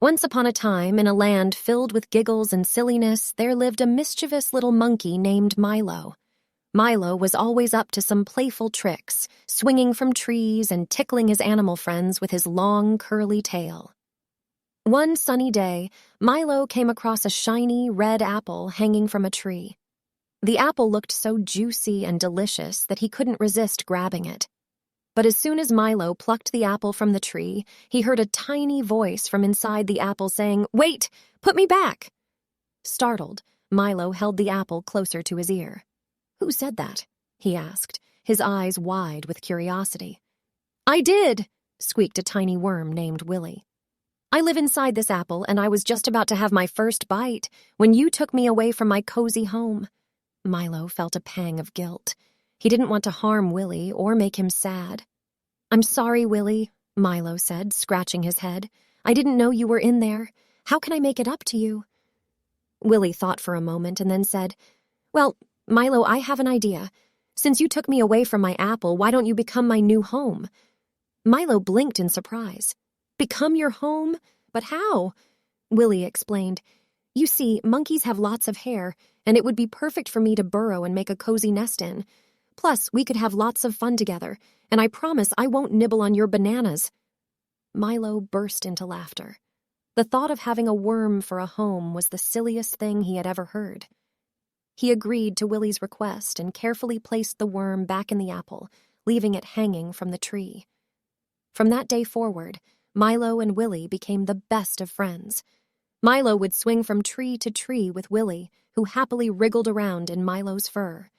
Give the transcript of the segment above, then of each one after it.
Once upon a time, in a land filled with giggles and silliness, there lived a mischievous little monkey named Milo. Milo was always up to some playful tricks, swinging from trees and tickling his animal friends with his long, curly tail. One sunny day, Milo came across a shiny, red apple hanging from a tree. The apple looked so juicy and delicious that he couldn't resist grabbing it. But as soon as Milo plucked the apple from the tree, he heard a tiny voice from inside the apple saying, "Wait! Put me back!" Startled, Milo held the apple closer to his ear. "Who said that?" he asked, his eyes wide with curiosity. "I did," squeaked a tiny worm named Willy. "I live inside this apple, and I was just about to have my first bite when you took me away from my cozy home." Milo felt a pang of guilt. He didn't want to harm Willy or make him sad. "I'm sorry, Willy," Milo said, scratching his head. "I didn't know you were in there. How can I make it up to you?" Willy thought for a moment and then said, "Well, Milo, I have an idea. Since you took me away from my apple, why don't you become my new home?" Milo blinked in surprise. "Become your home? But how?" Willy explained. "You see, monkeys have lots of hair, and it would be perfect for me to burrow and make a cozy nest in. Plus, we could have lots of fun together, and I promise I won't nibble on your bananas." Milo burst into laughter. The thought of having a worm for a home was the silliest thing he had ever heard. He agreed to Willy's request and carefully placed the worm back in the apple, leaving it hanging from the tree. From that day forward, Milo and Willy became the best of friends. Milo would swing from tree to tree with Willy, who happily wriggled around in Milo's fur.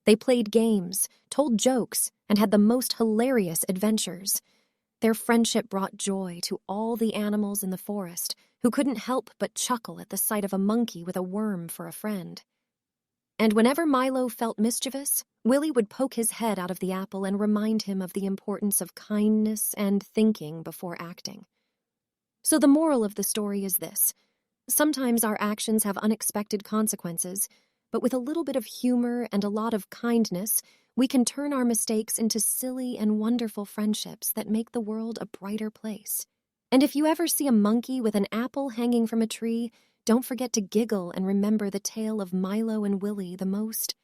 They played games, told jokes, and had the most hilarious adventures. Their friendship brought joy to all the animals in the forest, who couldn't help but chuckle at the sight of a monkey with a worm for a friend. And whenever Milo felt mischievous, Willy would poke his head out of the apple and remind him of the importance of kindness and thinking before acting. So the moral of the story is this: sometimes our actions have unexpected consequences, but with a little bit of humor and a lot of kindness, we can turn our mistakes into silly and wonderful friendships that make the world a brighter place. And if you ever see a monkey with an apple hanging from a tree, don't forget to giggle and remember the tale of Milo and Willy the most